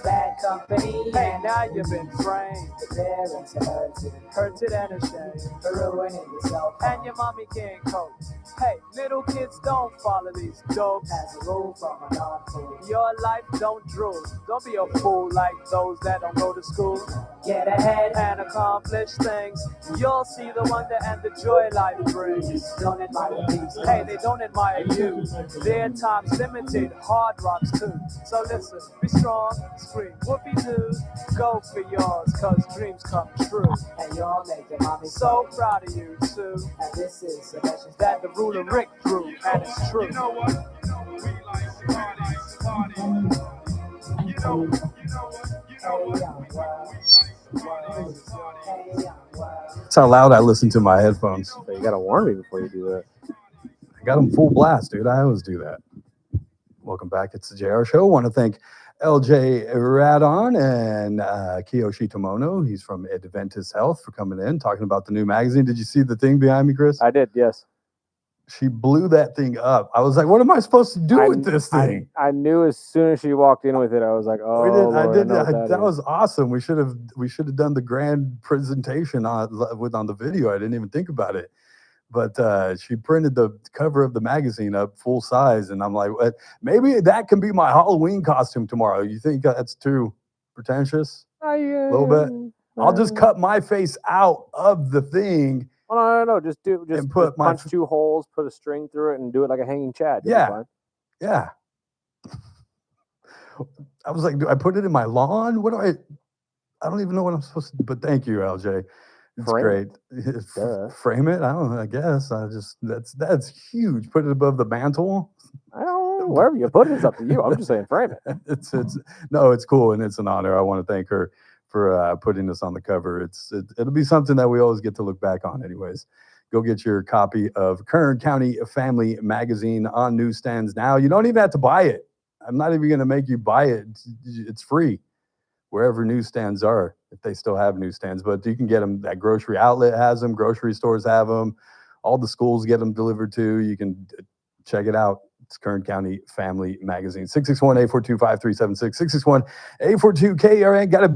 Bad company, and now you've been framed. Parents hurted and ashamed, ruining yourself, and your mommy can't cope. Hey, little kids, don't follow these jokes. As a rule from a non-fool, your life don't drool. Don't be a fool like those that don't go to school. Get ahead and accomplish things. You'll see the wonder and the joy life brings. Don't admire these. Hey, they don't admire you. Their time's limited, hard rocks too. So listen, be strong, scream, whoopee-doo. Go for yours, cause dreams come true. And you'll make your mommy so proud of you too. And this is a message that the ruler Rick drew, and it's true. You know what? We like party. You know That's how loud I listen to my headphones. So you gotta warn me before you do that. I got them full blast, dude. I always do that. Welcome back. It's the JR Show. I want to thank LJ Radon and Kiyoshi Tomono. He's from Adventist Health for coming in, talking about the new magazine. Did you see the thing behind me, Chris? I did, yes. She blew that thing up. I was like, what am I supposed to do with this thing? I knew as soon as she walked in with it, I was like, oh, Lord, that was awesome. We should have done the grand presentation on the video. I didn't even think about it. But she printed the cover of the magazine up full size, and I'm like, maybe that can be my Halloween costume tomorrow. You think that's too pretentious? A little bit. I'll just cut my face out of the thing. Oh, no. Just punch 2 holes, put a string through it, and do it like a hanging Chad. Yeah. I was like, do I put it in my lawn? What do I don't even know what I'm supposed to do. But thank you, LJ. It's great. Frame it? I don't know. I guess that's huge. Put it above the mantle. I don't know. Wherever you put it, it's up to you. I'm just saying, frame it. It's cool, and it's an honor. I want to thank her for putting this on the cover. It'll be something that we always get to look back on. Anyways, go get your copy of Kern County Family Magazine on newsstands now. You don't even have to buy it. I'm not even going to make you buy it. It's free wherever newsstands are, if they still have newsstands. But you can get them. That grocery outlet has them. Grocery stores have them. All the schools get them delivered to. You can check it out. It's Kern County Family Magazine. 661-842-5376. 661-842-KRN. Got a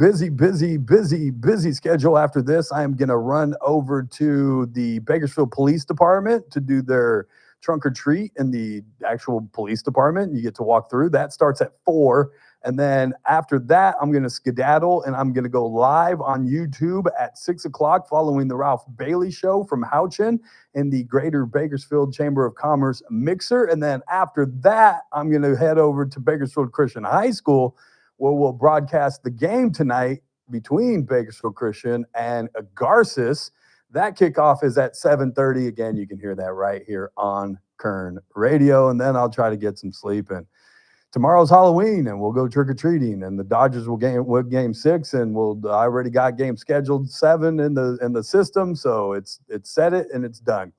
busy schedule after this. I am going to run over to the Bakersfield Police Department to do their trunk or treat in the actual police department. You get to walk through. That starts at 4. And then after that, I'm going to skedaddle and I'm going to go live on YouTube at 6 o'clock following the Ralph Bailey Show from Houchin in the Greater Bakersfield Chamber of Commerce mixer. And then after that, I'm going to head over to Bakersfield Christian High School, where we'll broadcast the game tonight between Bakersfield Christian and Garces. That kickoff is at 7:30. Again, you can hear that right here on Kern Radio. And then I'll try to get some sleep. And tomorrow's Halloween, and we'll go trick-or-treating, and the Dodgers will game 6, and I already got game scheduled 7 in the system, so it's set it and it's done.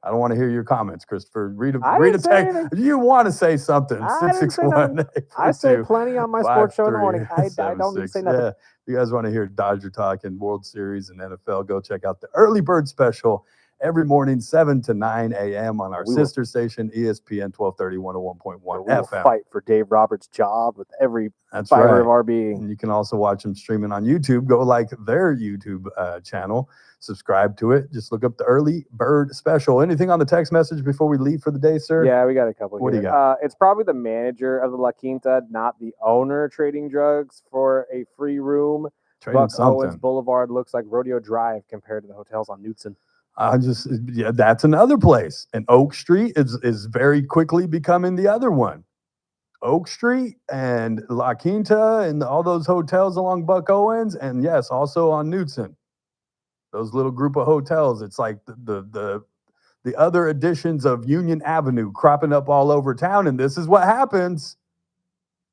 I don't want to hear your comments, Christopher. Read a text. You want to say something? 661. I say plenty on my sports show in the morning. I don't even say nothing. Yeah. If you guys want to hear Dodger talk and World Series and NFL, go check out the Early Bird Special every morning, 7 to 9 a.m. on our sister station, ESPN 1230 101.1 FM. We'll fight for Dave Roberts' job with every fiber of our being. And you can also watch them streaming on YouTube. Go like their YouTube channel. Subscribe to it. Just look up the Early Bird Special. Anything on the text message before we leave for the day, sir? Yeah, we got a couple. What do you got? It's probably the manager of the La Quinta, not the owner, trading drugs for a free room. Buck Owens Boulevard looks like Rodeo Drive compared to the hotels on Knutson. That's another place. And Oak Street is very quickly becoming the other one. Oak Street and La Quinta and all those hotels along Buck Owens, and yes, also on Knutson. Those little group of hotels. It's like the other editions of Union Avenue cropping up all over town. And this is what happens.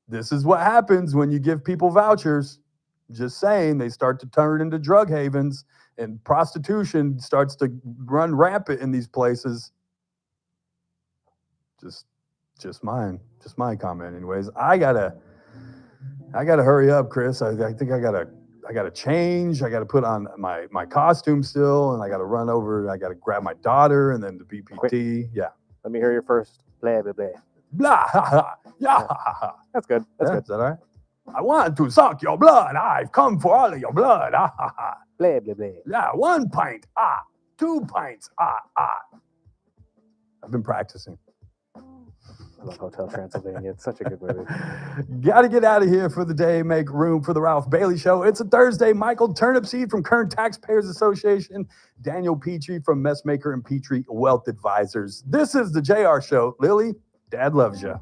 This is what happens when you give people vouchers. Just saying, they start to turn into drug havens. And prostitution starts to run rampant in these places. Just my comment. Anyways, I gotta hurry up, Chris. I think I gotta change. I gotta put on my costume still, and I gotta run over. I gotta grab my daughter, and then the BPT. Quick. Yeah. Let me hear your first. Blah blah blah. Blah ha ha. Yeah. That's good. That's good. Is that all right? I want to suck your blood. I've come for all of your blood. Ah ha ha. Blah, blah, blah. Yeah, 1 pint. 2 pints. I've been practicing. I love Hotel Transylvania. It's such a good movie. Got to get out of here for the day. Make room for the Ralph Bailey Show. It's a Thursday. Michael Turnipseed from Kern Taxpayers Association. Daniel Petrie from Messmaker and Petrie Wealth Advisors. This is the JR Show. Lily, Dad loves you.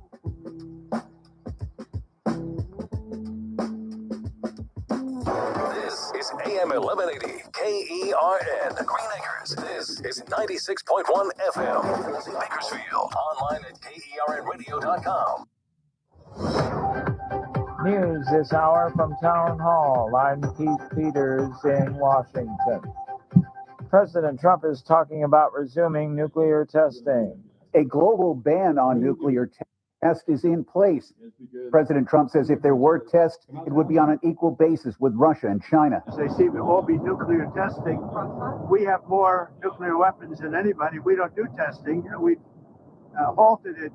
Is AM 1180 KERN Green Acres. This is 96.1 FM Bakersfield. Online at KERNradio.com. News this hour from Town Hall. I'm Keith Peters in Washington. President Trump is talking about resuming nuclear testing. A global ban on nuclear tests is in place. President Trump says if there were tests, it would be on an equal basis with Russia and China. They seem to all be nuclear testing. We have more nuclear weapons than anybody. We don't do testing. We halted it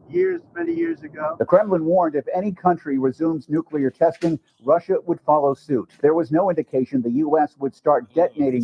many years ago. The Kremlin warned if any country resumes nuclear testing, Russia would follow suit. There was no indication the U.S. would start detonating